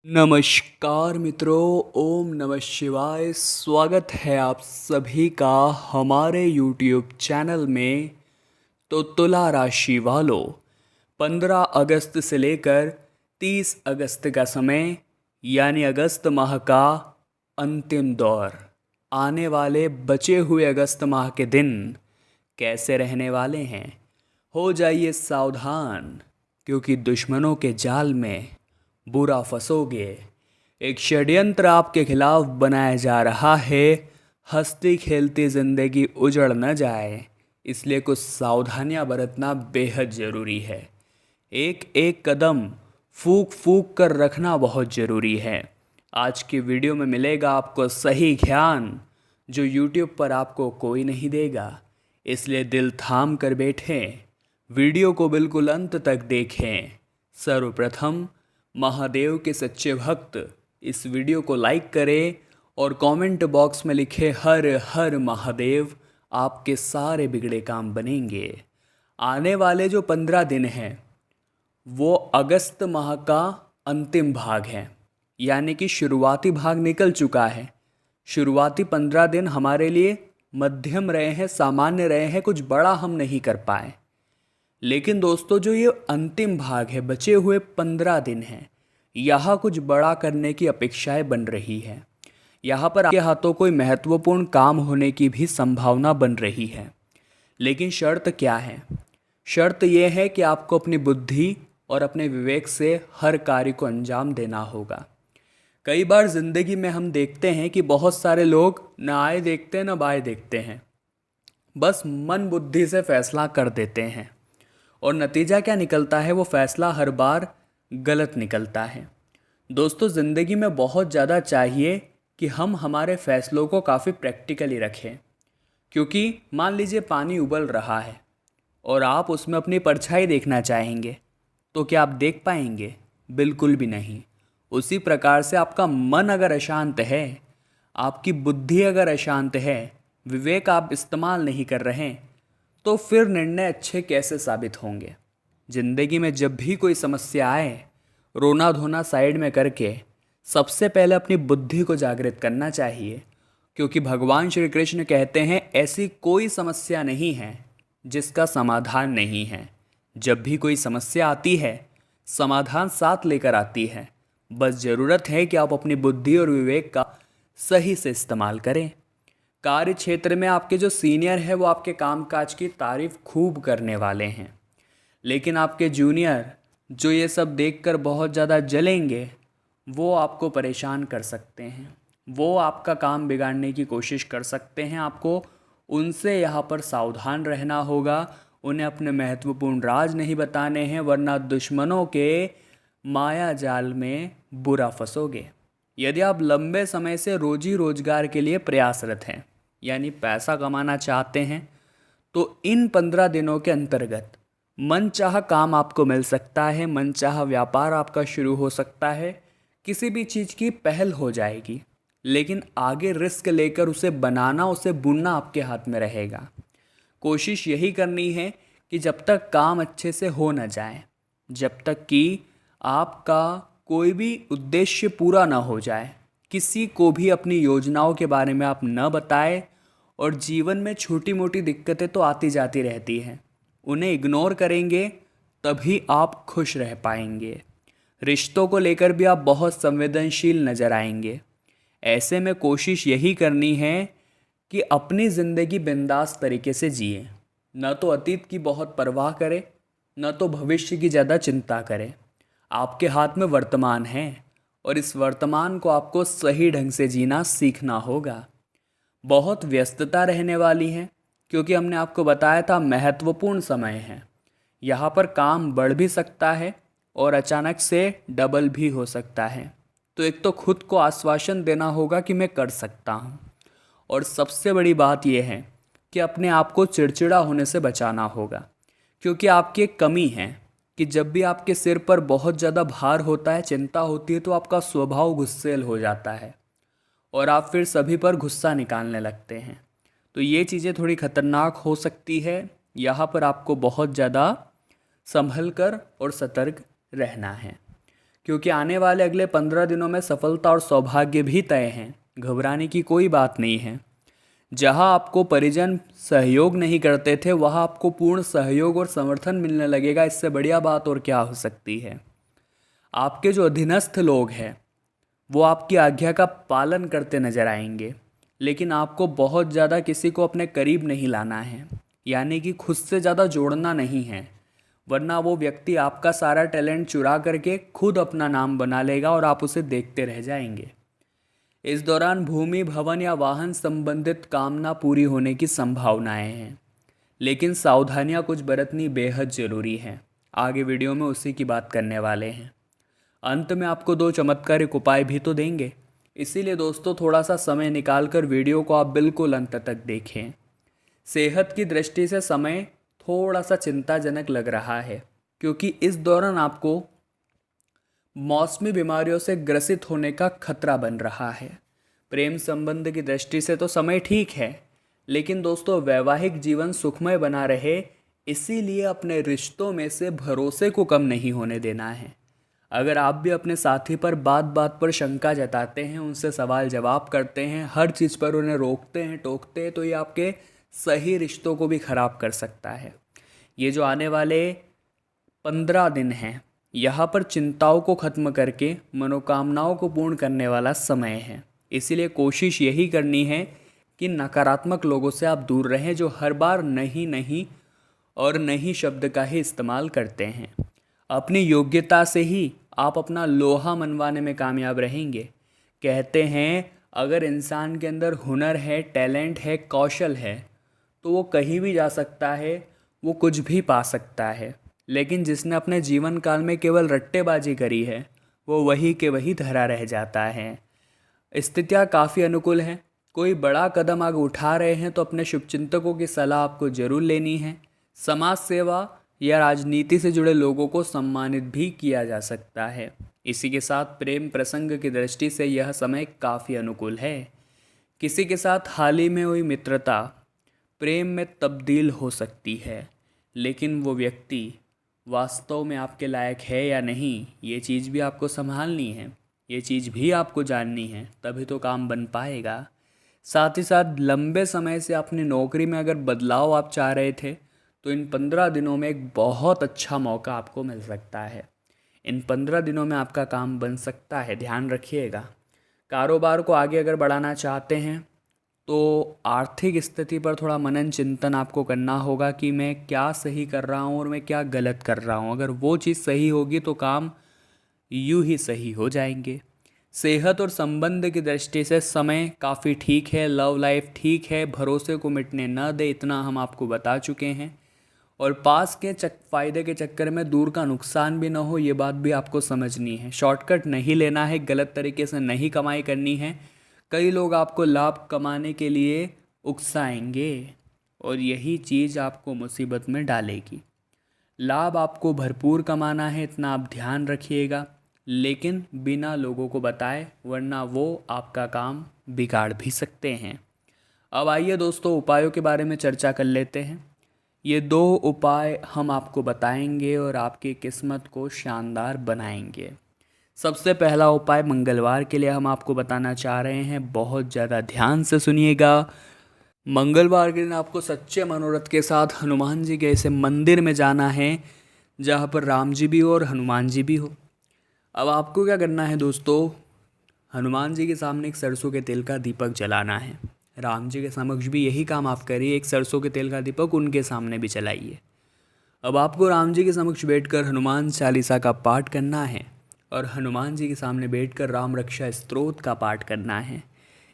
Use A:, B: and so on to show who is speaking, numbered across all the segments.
A: नमस्कार मित्रों, ओम नमः शिवाय। स्वागत है आप सभी का हमारे YouTube चैनल में। तो तुला राशि वालों, 15 अगस्त से लेकर 30 अगस्त का समय यानी अगस्त माह का अंतिम दौर, आने वाले बचे हुए अगस्त माह के दिन कैसे रहने वाले हैं। हो जाइए सावधान, क्योंकि दुश्मनों के जाल में बुरा फंसोगे। एक षड्यंत्र आपके खिलाफ बनाया जा रहा है। हंसती खेलती जिंदगी उजड़ न जाए, इसलिए कुछ सावधानियां बरतना बेहद ज़रूरी है। एक एक कदम फूंक फूंक कर रखना बहुत ज़रूरी है। आज की वीडियो में मिलेगा आपको सही ज्ञान, जो YouTube पर आपको कोई नहीं देगा। इसलिए दिल थाम कर बैठें, वीडियो को बिल्कुल अंत तक देखें। सर्वप्रथम महादेव के सच्चे भक्त इस वीडियो को लाइक करें और कमेंट बॉक्स में लिखे हर हर महादेव। आपके सारे बिगड़े काम बनेंगे। आने वाले जो 15 दिन हैं वो अगस्त माह का अंतिम भाग है, यानी कि शुरुआती भाग निकल चुका है। शुरुआती 15 दिन हमारे लिए मध्यम रहे हैं, सामान्य रहे हैं, कुछ बड़ा हम नहीं कर पाए। लेकिन दोस्तों, जो ये अंतिम भाग है, बचे हुए 15 दिन हैं, यहाँ कुछ बड़ा करने की अपेक्षाएं बन रही है। यहाँ पर आपके हाथों कोई महत्वपूर्ण काम होने की भी संभावना बन रही है। लेकिन शर्त क्या है? शर्त यह है कि आपको अपनी बुद्धि और अपने विवेक से हर कार्य को अंजाम देना होगा। कई बार जिंदगी में हम देखते हैं कि बहुत सारे लोग न आए देखते न बाएं देखते हैं, बस मन बुद्धि से फैसला कर देते हैं और नतीजा क्या निकलता है? वो फैसला हर बार गलत निकलता है। दोस्तों, ज़िंदगी में बहुत ज़्यादा चाहिए कि हम हमारे फैसलों को काफ़ी प्रैक्टिकली रखें। क्योंकि मान लीजिए पानी उबल रहा है और आप उसमें अपनी परछाई देखना चाहेंगे, तो क्या आप देख पाएंगे? बिल्कुल भी नहीं। उसी प्रकार से आपका मन अगर अशांत है, आपकी बुद्धि अगर अशांत है, विवेक आप इस्तेमाल नहीं कर रहे, तो फिर निर्णय अच्छे कैसे साबित होंगे? जिंदगी में जब भी कोई समस्या आए, रोना धोना साइड में करके सबसे पहले अपनी बुद्धि को जागृत करना चाहिए। क्योंकि भगवान श्री कृष्ण कहते हैं, ऐसी कोई समस्या नहीं है जिसका समाधान नहीं है। जब भी कोई समस्या आती है, समाधान साथ लेकर आती है। बस ज़रूरत है कि आप अपनी बुद्धि और विवेक का सही से इस्तेमाल करें। कार्य क्षेत्र में आपके जो सीनियर है वो आपके कामकाज की तारीफ खूब करने वाले हैं, लेकिन आपके जूनियर जो ये सब देखकर बहुत ज़्यादा जलेंगे, वो आपको परेशान कर सकते हैं। वो आपका काम बिगाड़ने की कोशिश कर सकते हैं। आपको उनसे यहाँ पर सावधान रहना होगा। उन्हें अपने महत्वपूर्ण राज नहीं बताने हैं, वरना दुश्मनों के माया जाल में बुरा फंसोगे। यदि आप लंबे समय से रोजी रोजगार के लिए प्रयासरत हैं, यानी पैसा कमाना चाहते हैं, तो इन 15 दिनों के अंतर्गत मनचाहा काम आपको मिल सकता है। मनचाहा व्यापार आपका शुरू हो सकता है। किसी भी चीज़ की पहल हो जाएगी, लेकिन आगे रिस्क लेकर उसे बनाना, उसे बुनना आपके हाथ में रहेगा। कोशिश यही करनी है कि जब तक काम अच्छे से हो न जाए, जब तक कि आपका कोई भी उद्देश्य पूरा ना हो जाए, किसी को भी अपनी योजनाओं के बारे में आप न बताएं। और जीवन में छोटी मोटी दिक्कतें तो आती जाती रहती हैं, उन्हें इग्नोर करेंगे तभी आप खुश रह पाएंगे। रिश्तों को लेकर भी आप बहुत संवेदनशील नजर आएंगे। ऐसे में कोशिश यही करनी है कि अपनी ज़िंदगी बिंदास तरीके से जिए। न तो अतीत की बहुत परवाह करें, न तो भविष्य की ज़्यादा चिंता करें। आपके हाथ में वर्तमान है और इस वर्तमान को आपको सही ढंग से जीना सीखना होगा। बहुत व्यस्तता रहने वाली है, क्योंकि हमने आपको बताया था महत्वपूर्ण समय है। यहाँ पर काम बढ़ भी सकता है और अचानक से डबल भी हो सकता है। तो एक तो खुद को आश्वासन देना होगा कि मैं कर सकता हूँ, और सबसे बड़ी बात यह है कि अपने आप को चिड़चिड़ा होने से बचाना होगा। क्योंकि आपकी एक कमी है कि जब भी आपके सिर पर बहुत ज़्यादा भार होता है, चिंता होती है, तो आपका स्वभाव गुस्सैल हो जाता है और आप फिर सभी पर गुस्सा निकालने लगते हैं। तो ये चीज़ें थोड़ी खतरनाक हो सकती है। यहाँ पर आपको बहुत ज़्यादा संभल कर और सतर्क रहना है, क्योंकि आने वाले अगले 15 दिनों में सफलता और सौभाग्य भी तय हैं। घबराने की कोई बात नहीं है। जहां आपको परिजन सहयोग नहीं करते थे वहां आपको पूर्ण सहयोग और समर्थन मिलने लगेगा। इससे बढ़िया बात और क्या हो सकती है। आपके जो अधीनस्थ लोग हैं वो आपकी आज्ञा का पालन करते नजर आएंगे, लेकिन आपको बहुत ज़्यादा किसी को अपने करीब नहीं लाना है, यानी कि खुद से ज़्यादा जोड़ना नहीं है, वरना वो व्यक्ति आपका सारा टैलेंट चुरा करके खुद अपना नाम बना लेगा और आप उसे देखते रह जाएंगे। इस दौरान भूमि, भवन या वाहन संबंधित कामना पूरी होने की संभावनाएं हैं, लेकिन सावधानियां कुछ बरतनी बेहद ज़रूरी हैं। आगे वीडियो में उसी की बात करने वाले हैं। अंत में आपको 2 चमत्कारिक उपाय भी तो देंगे, इसीलिए दोस्तों थोड़ा सा समय निकालकर वीडियो को आप बिल्कुल अंत तक देखें। सेहत की दृष्टि से समय थोड़ा सा चिंताजनक लग रहा है, क्योंकि इस दौरान आपको मौसमी बीमारियों से ग्रसित होने का खतरा बन रहा है। प्रेम संबंध की दृष्टि से तो समय ठीक है, लेकिन दोस्तों वैवाहिक जीवन सुखमय बना रहे, इसीलिए अपने रिश्तों में से भरोसे को कम नहीं होने देना है। अगर आप भी अपने साथी पर बात बात पर शंका जताते हैं, उनसे सवाल जवाब करते हैं, हर चीज़ पर उन्हें रोकते हैं, टोकते हैं, तो ये आपके सही रिश्तों को भी ख़राब कर सकता है। ये जो आने वाले 15 दिन हैं, यहाँ पर चिंताओं को ख़त्म करके मनोकामनाओं को पूर्ण करने वाला समय है। इसीलिए कोशिश यही करनी है कि नकारात्मक लोगों से आप दूर रहें, जो हर बार नहीं नहीं और नहीं शब्द का ही इस्तेमाल करते हैं। अपनी योग्यता से ही आप अपना लोहा मनवाने में कामयाब रहेंगे। कहते हैं अगर इंसान के अंदर हुनर है, टैलेंट है, कौशल है, तो वो कहीं भी जा सकता है, वो कुछ भी पा सकता है। लेकिन जिसने अपने जीवन काल में केवल रट्टेबाजी करी है, वो वही के वही धरा रह जाता है। स्थितियाँ काफ़ी अनुकूल हैं। कोई बड़ा कदम आगे उठा रहे हैं तो अपने शुभचिंतकों की सलाह आपको ज़रूर लेनी है। समाज सेवा या राजनीति से जुड़े लोगों को सम्मानित भी किया जा सकता है। इसी के साथ प्रेम प्रसंग की दृष्टि से यह समय काफ़ी अनुकूल है। किसी के साथ हाल ही में हुई मित्रता प्रेम में तब्दील हो सकती है, लेकिन वो व्यक्ति वास्तव में आपके लायक है या नहीं, ये चीज़ भी आपको संभालनी है, ये चीज़ भी आपको जाननी है, तभी तो काम बन पाएगा। साथ ही साथ लंबे समय से अपनी नौकरी में अगर बदलाव आप चाह रहे थे, तो इन 15 दिनों में एक बहुत अच्छा मौका आपको मिल सकता है। इन 15 दिनों में आपका काम बन सकता है, ध्यान रखिएगा। कारोबार को आगे अगर बढ़ाना चाहते हैं तो आर्थिक स्थिति पर थोड़ा मनन चिंतन आपको करना होगा कि मैं क्या सही कर रहा हूँ और मैं क्या गलत कर रहा हूँ। अगर वो चीज़ सही होगी तो काम यूँ ही सही हो जाएंगे। सेहत और संबंध की दृष्टि से समय काफ़ी ठीक है, लव लाइफ ठीक है, भरोसे को मिटने न दे, इतना हम आपको बता चुके हैं। और पास के फ़ायदे के चक्कर में दूर का नुकसान भी ना हो, ये बात भी आपको समझनी है। शॉर्टकट नहीं लेना है, गलत तरीके से नहीं कमाई करनी है। कई लोग आपको लाभ कमाने के लिए उकसाएंगे और यही चीज़ आपको मुसीबत में डालेगी। लाभ आपको भरपूर कमाना है, इतना आप ध्यान रखिएगा, लेकिन बिना लोगों को बताए, वरना वो आपका काम बिगाड़ भी सकते हैं। अब आइए दोस्तों उपायों के बारे में चर्चा कर लेते हैं। ये 2 उपाय हम आपको बताएंगे और आपकी किस्मत को शानदार बनाएंगे। सबसे पहला उपाय मंगलवार के लिए हम आपको बताना चाह रहे हैं, बहुत ज़्यादा ध्यान से सुनिएगा। मंगलवार के दिन आपको सच्चे मनोरथ के साथ हनुमान जी के ऐसे मंदिर में जाना है जहाँ पर राम जी भी हो और हनुमान जी भी हो। अब आपको क्या करना है दोस्तों, हनुमान जी के सामने एक सरसों के तेल का दीपक जलाना है। राम जी के समक्ष भी यही काम आप करिए, एक सरसों के तेल का दीपक उनके सामने भी जलाइए। अब आपको राम जी के समक्ष बैठकर हनुमान चालीसा का पाठ करना है और हनुमान जी के सामने बैठकर राम रक्षा स्तोत्र का पाठ करना है।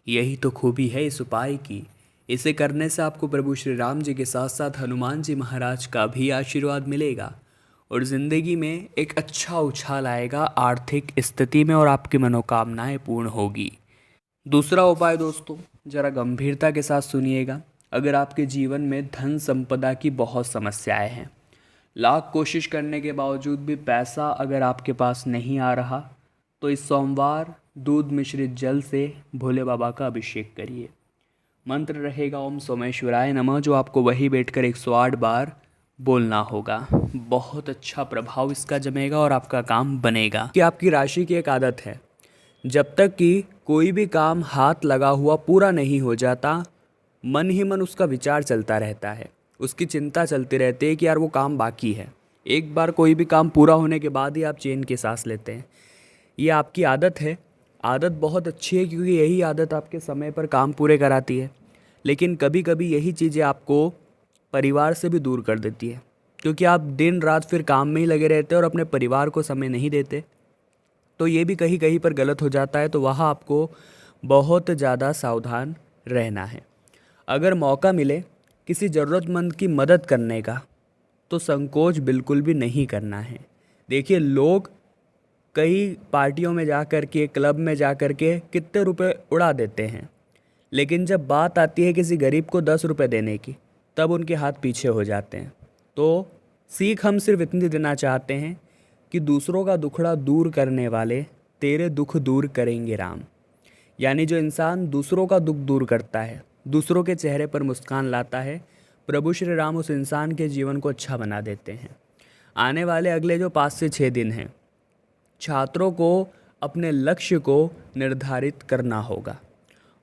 A: यही तो खूबी है इस उपाय की। इसे करने से आपको प्रभु श्री राम जी के साथ साथ हनुमान जी महाराज का भी आशीर्वाद मिलेगा और ज़िंदगी में एक अच्छा उछाल आएगा आर्थिक स्थिति में और आपकी मनोकामनाएं पूर्ण होगी। दूसरा उपाय दोस्तों ज़रा गंभीरता के साथ सुनिएगा। अगर आपके जीवन में धन संपदा की बहुत समस्याएं हैं, लाख कोशिश करने के बावजूद भी पैसा अगर आपके पास नहीं आ रहा, तो इस सोमवार दूध मिश्रित जल से भोले बाबा का अभिषेक करिए। मंत्र रहेगा ओम सोमेश्वराय नमः, जो आपको वही बैठकर 108 बार बोलना होगा। बहुत अच्छा प्रभाव इसका जमेगा और आपका काम बनेगा। कि आपकी राशि की एक आदत है, जब तक कि कोई भी काम हाथ लगा हुआ पूरा नहीं हो जाता, मन ही मन उसका विचार चलता रहता है, उसकी चिंता चलती रहती है कि यार वो काम बाकी है। एक बार कोई भी काम पूरा होने के बाद ही आप चैन की सांस लेते हैं। ये आपकी आदत है। आदत बहुत अच्छी है क्योंकि यही आदत आपके समय पर काम पूरे कराती है। लेकिन कभी कभी यही चीज़ें आपको परिवार से भी दूर कर देती है, क्योंकि आप दिन रात फिर काम में ही लगे रहते हैं और अपने परिवार को समय नहीं देते। तो ये भी कहीं कहीं पर गलत हो जाता है, तो वहाँ आपको बहुत ज़्यादा सावधान रहना है। अगर मौका मिले किसी ज़रूरतमंद की मदद करने का, तो संकोच बिल्कुल भी नहीं करना है। देखिए, लोग कई पार्टियों में जा कर के, क्लब में जा कर के कितने रुपए उड़ा देते हैं, लेकिन जब बात आती है किसी गरीब को 10 रुपए देने की, तब उनके हाथ पीछे हो जाते हैं। तो सीख हम सिर्फ इतनी देना चाहते हैं कि दूसरों का दुखड़ा दूर करने वाले तेरे दुख दूर करेंगे राम। यानी जो इंसान दूसरों का दुख दूर करता है, दूसरों के चेहरे पर मुस्कान लाता है, प्रभु श्री राम उस इंसान के जीवन को अच्छा बना देते हैं। आने वाले अगले जो 5 से 6 दिन हैं, छात्रों को अपने लक्ष्य को निर्धारित करना होगा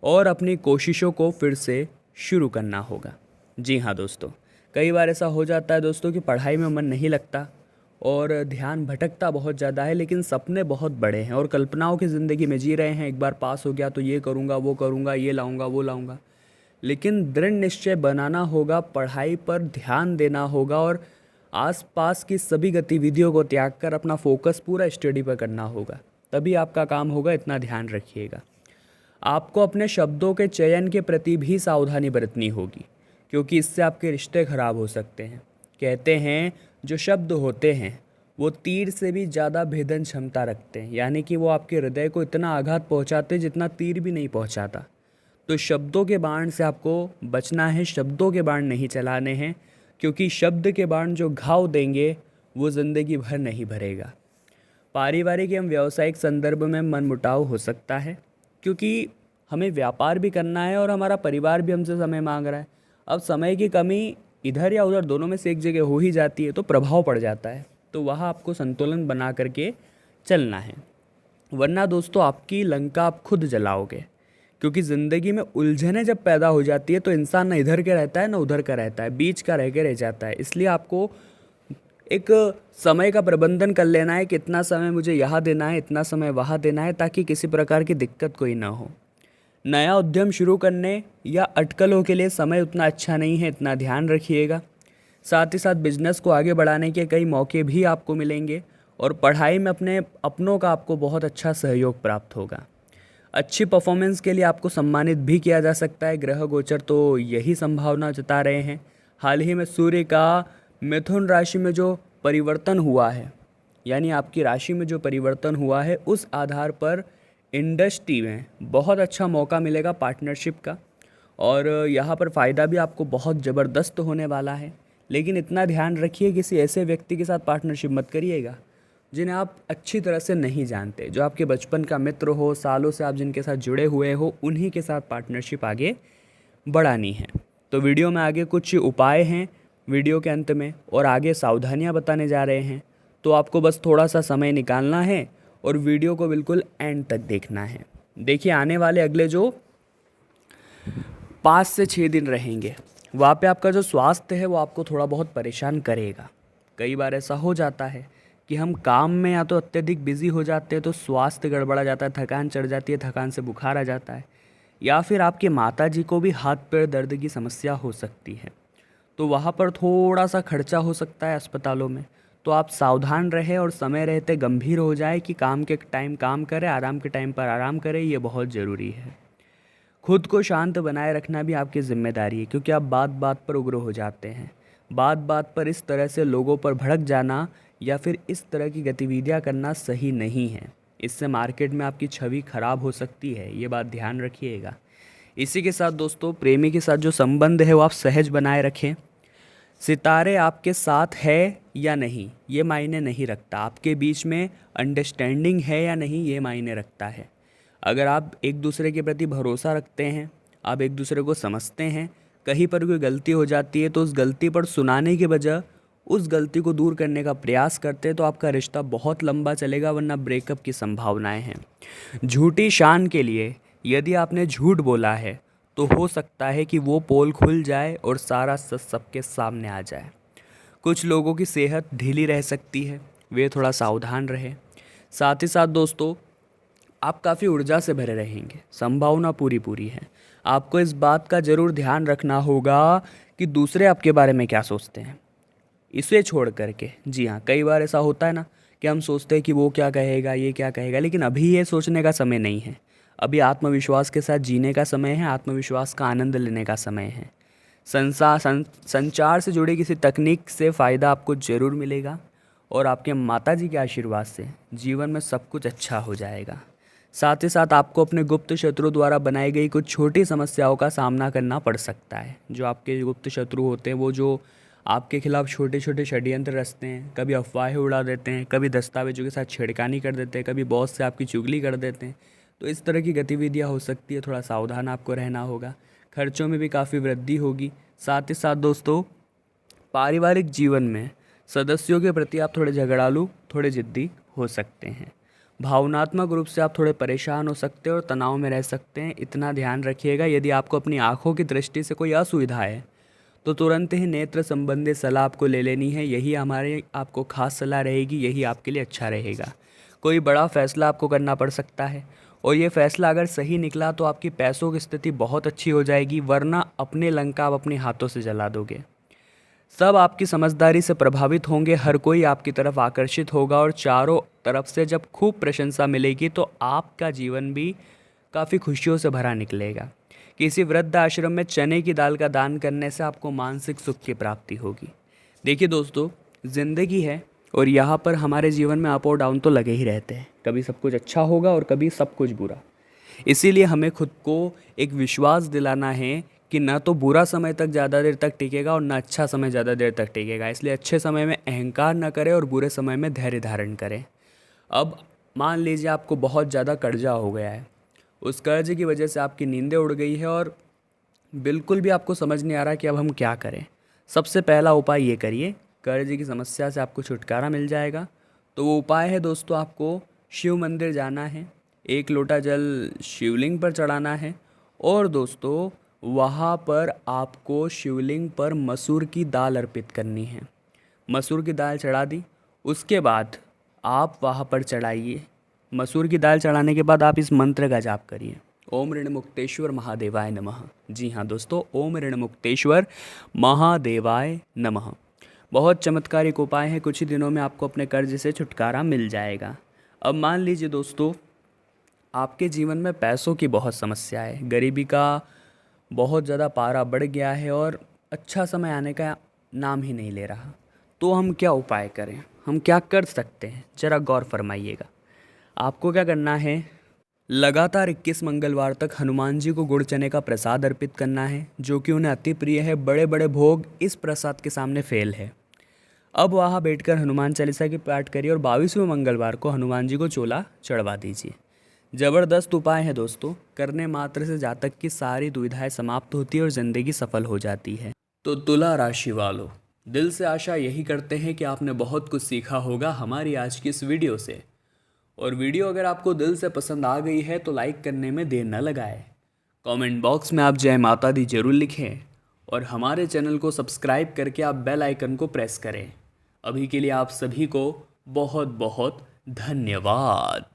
A: और अपनी कोशिशों को फिर से शुरू करना होगा। जी हाँ दोस्तों, कई बार ऐसा हो जाता है दोस्तों कि पढ़ाई में मन नहीं लगता और ध्यान भटकता बहुत ज़्यादा है, लेकिन सपने बहुत बड़े हैं और कल्पनाओं की ज़िंदगी में जी रहे हैं। एक बार पास हो गया तो ये करूँगा, वो करूँगा, ये लाऊंगा, वो लाऊंगा। लेकिन दृढ़ निश्चय बनाना होगा, पढ़ाई पर ध्यान देना होगा और आसपास की सभी गतिविधियों को त्याग कर अपना फोकस पूरा स्टडी पर करना होगा। तभी आपका काम होगा, इतना ध्यान रखिएगा। आपको अपने शब्दों के चयन के प्रति भी सावधानी बरतनी होगी, क्योंकि इससे आपके रिश्ते खराब हो सकते हैं। कहते हैं जो शब्द होते हैं वो तीर से भी ज़्यादा भेदन क्षमता रखते हैं, यानी कि वो आपके हृदय को इतना आघात पहुंचाते हैं जितना तीर भी नहीं पहुंचाता। तो शब्दों के बाण से आपको बचना है, शब्दों के बाण नहीं चलाने हैं, क्योंकि शब्द के बाण जो घाव देंगे वो ज़िंदगी भर नहीं भरेगा। पारिवारिक एवं व्यावसायिक संदर्भ में मनमुटाव हो सकता है, क्योंकि हमें व्यापार भी करना है और हमारा परिवार भी हमसे समय मांग रहा है। अब समय की कमी इधर या उधर दोनों में से एक जगह हो ही जाती है, तो प्रभाव पड़ जाता है। तो वहाँ आपको संतुलन बना करके चलना है, वरना दोस्तों आपकी लंका आप खुद जलाओगे। क्योंकि ज़िंदगी में उलझनें जब पैदा हो जाती है तो इंसान ना इधर के रहता है ना उधर का रहता है, बीच का रह के रह जाता है। इसलिए आपको एक समय का प्रबंधन कर लेना है कि इतना समय मुझे यहाँ देना है, इतना समय वहाँ देना है, ताकि किसी प्रकार की दिक्कत कोई ना हो। नया उद्यम शुरू करने या अटकलों के लिए समय उतना अच्छा नहीं है, इतना ध्यान रखिएगा। साथ ही साथ बिजनेस को आगे बढ़ाने के कई मौके भी आपको मिलेंगे और पढ़ाई में अपने अपनों का आपको बहुत अच्छा सहयोग प्राप्त होगा। अच्छी परफॉर्मेंस के लिए आपको सम्मानित भी किया जा सकता है। ग्रह गोचर तो यही संभावना जता रहे हैं। हाल ही में सूर्य का मिथुन राशि में जो परिवर्तन हुआ है, यानी आपकी राशि में जो परिवर्तन हुआ है, उस आधार पर इंडस्ट्री में बहुत अच्छा मौका मिलेगा पार्टनरशिप का, और यहाँ पर फ़ायदा भी आपको बहुत ज़बरदस्त होने वाला है। लेकिन इतना ध्यान रखिए, किसी ऐसे व्यक्ति के साथ पार्टनरशिप मत करिएगा जिन्हें आप अच्छी तरह से नहीं जानते। जो आपके बचपन का मित्र हो, सालों से आप जिनके साथ जुड़े हुए हो, उन्हीं के साथ पार्टनरशिप आगे बढ़ानी है। तो वीडियो में आगे कुछ उपाय हैं वीडियो के अंत में, और आगे सावधानियां बताने जा रहे हैं। तो आपको बस थोड़ा सा समय निकालना है और वीडियो को बिल्कुल एंड तक देखना है। देखिए, आने वाले अगले जो 5 से 6 दिन रहेंगे, वहाँ पे आपका जो स्वास्थ्य है वो आपको थोड़ा बहुत परेशान करेगा। कई बार ऐसा हो जाता है कि हम काम में या तो अत्यधिक बिजी हो जाते हैं तो स्वास्थ्य गड़बड़ा जाता है, थकान चढ़ जाती है, थकान से बुखार आ जाता है, या फिर आपके माताजी को भी हाथ पैर दर्द की समस्या हो सकती है। तो वहाँ पर थोड़ा सा खर्चा हो सकता है अस्पतालों में। तो आप सावधान रहें और समय रहते गंभीर हो जाए कि काम के टाइम काम करें, आराम के टाइम पर आराम करें, ये बहुत ज़रूरी है। खुद को शांत बनाए रखना भी आपकी जिम्मेदारी है, क्योंकि आप बात बात पर उग्र हो जाते हैं। बात बात पर इस तरह से लोगों पर भड़क जाना या फिर इस तरह की गतिविधियां करना सही नहीं है। इससे मार्केट में आपकी छवि खराब हो सकती है, ये बात ध्यान रखिएगा। इसी के साथ दोस्तों, प्रेमी के साथ जो संबंध है वो आप सहज बनाए रखें। सितारे आपके साथ है या नहीं ये मायने नहीं रखता, आपके बीच में अंडरस्टैंडिंग है या नहीं ये मायने रखता है। अगर आप एक दूसरे के प्रति भरोसा रखते हैं, आप एक दूसरे को समझते हैं, कहीं पर कोई गलती हो जाती है तो उस गलती पर सुनाने के बजाय उस गलती को दूर करने का प्रयास करते तो आपका रिश्ता बहुत लंबा चलेगा, वरना ब्रेकअप की संभावनाएं हैं। झूठी शान के लिए यदि आपने झूठ बोला है तो हो सकता है कि वो पोल खुल जाए और सारा सच सबके सामने आ जाए। कुछ लोगों की सेहत ढीली रह सकती है, वे थोड़ा सावधान रहें। साथ ही साथ दोस्तों, आप काफ़ी ऊर्जा से भरे रहेंगे, संभावना पूरी पूरी है। आपको इस बात का ज़रूर ध्यान रखना होगा कि दूसरे आपके बारे में क्या सोचते हैं, इसे छोड़ करके। जी हाँ, कई बार ऐसा होता है ना कि हम सोचते हैं कि वो क्या कहेगा, ये क्या कहेगा, लेकिन अभी ये सोचने का समय नहीं है। अभी आत्मविश्वास के साथ जीने का समय है, आत्मविश्वास का आनंद लेने का समय है। संचार से जुड़ी किसी तकनीक से फ़ायदा आपको ज़रूर मिलेगा और आपके माताजी के आशीर्वाद से जीवन में सब कुछ अच्छा हो जाएगा। साथ ही साथ आपको अपने गुप्त शत्रु द्वारा बनाई गई कुछ छोटी समस्याओं का सामना करना पड़ सकता है। जो आपके गुप्त शत्रु होते हैं, वो जो आपके खिलाफ छोटे छोटे षड्यंत्र रचते हैं, कभी अफवाहें उड़ा देते हैं, कभी दस्तावेजों के साथ छेड़खानी कर देते हैं, कभी बॉस से आपकी चुगली कर देते हैं। तो इस तरह की गतिविधियाँ हो सकती है, थोड़ा सावधान आपको रहना होगा। खर्चों में भी काफ़ी वृद्धि होगी। साथ ही साथ दोस्तों, पारिवारिक जीवन में सदस्यों के प्रति आप थोड़े झगड़ालू, थोड़े ज़िद्दी हो सकते हैं। भावनात्मक रूप से आप थोड़े परेशान हो सकते हैं और तनाव में रह सकते हैं। इतना ध्यान रखिएगा, यदि आपको अपनी आँखों की दृष्टि से कोई असुविधा है तो तुरंत ही नेत्र संबंधी सलाह आपको ले लेनी है। यही हमारे आपको खास सलाह रहेगी, यही आपके लिए अच्छा रहेगा। कोई बड़ा फैसला आपको करना पड़ सकता है और ये फैसला अगर सही निकला तो आपकी पैसों की स्थिति बहुत अच्छी हो जाएगी, वरना अपने लंका आप अपने हाथों से जला दोगे। सब आपकी समझदारी से प्रभावित होंगे, हर कोई आपकी तरफ आकर्षित होगा और चारों तरफ से जब खूब प्रशंसा मिलेगी तो आपका जीवन भी काफ़ी खुशियों से भरा निकलेगा। किसी वृद्ध आश्रम में चने की दाल का दान करने से आपको मानसिक सुख की प्राप्ति होगी। देखिए दोस्तों, ज़िंदगी है और यहाँ पर हमारे जीवन में अप और डाउन तो लगे ही रहते हैं। कभी सब कुछ अच्छा होगा और कभी सब कुछ बुरा। इसीलिए हमें खुद को एक विश्वास दिलाना है कि ना तो बुरा समय तक ज़्यादा देर तक टिकेगा और ना अच्छा समय ज़्यादा देर तक टिकेगा। इसलिए अच्छे समय में अहंकार न करें और बुरे समय में धैर्य धारण करें। अब मान लीजिए आपको बहुत ज़्यादा कर्जा हो गया है, उस कर्ज की वजह से आपकी नींदें उड़ गई है और बिल्कुल भी आपको समझ नहीं आ रहा कि अब हम क्या करें। सबसे पहला उपाय ये करिए, कर्ज की समस्या से आपको छुटकारा मिल जाएगा। तो वो उपाय है दोस्तों, आपको शिव मंदिर जाना है, एक लोटा जल शिवलिंग पर चढ़ाना है और दोस्तों वहाँ पर आपको शिवलिंग पर मसूर की दाल अर्पित करनी है। मसूर की दाल चढ़ा दी, उसके बाद आप वहाँ पर चढ़ाइए। मसूर की दाल चढ़ाने के बाद आप इस मंत्र का जाप करिए, ओम ऋण मुक्तेश्वर महादेवाय नमः। जी हाँ दोस्तों, ओम ऋण मुक्तेश्वर महादेवाय नमः। बहुत चमत्कारिक उपाय है, कुछ ही दिनों में आपको अपने कर्ज से छुटकारा मिल जाएगा। अब मान लीजिए दोस्तों, आपके जीवन में पैसों की बहुत समस्या है, गरीबी का बहुत ज़्यादा पारा बढ़ गया है और अच्छा समय आने का नाम ही नहीं ले रहा। तो हम क्या उपाय करें, हम क्या कर सकते हैं, ज़रा गौर फरमाइएगा। आपको क्या करना है, लगातार 21 मंगलवार तक हनुमान जी को गुड़ चने का प्रसाद अर्पित करना है, जो कि उन्हें अति प्रिय है। बड़े बड़े भोग इस प्रसाद के सामने फेल है। अब वहाँ बैठकर हनुमान चालीसा की पाठ करिए और 22वें मंगलवार को हनुमान जी को चोला चढ़वा दीजिए। ज़बरदस्त उपाय है दोस्तों, करने मात्र से जातक की सारी दुविधाएं समाप्त होती है और ज़िंदगी सफल हो जाती है। तो तुला राशि वालों, दिल से आशा यही करते हैं कि आपने बहुत कुछ सीखा होगा हमारी आज की इस वीडियो से। और वीडियो अगर आपको दिल से पसंद आ गई है तो लाइक करने में देर न लगाएं। कमेंट बॉक्स में आप जय माता दी जरूर लिखें और हमारे चैनल को सब्सक्राइब करके आप बेल आइकन को प्रेस करें। अभी के लिए आप सभी को बहुत बहुत धन्यवाद।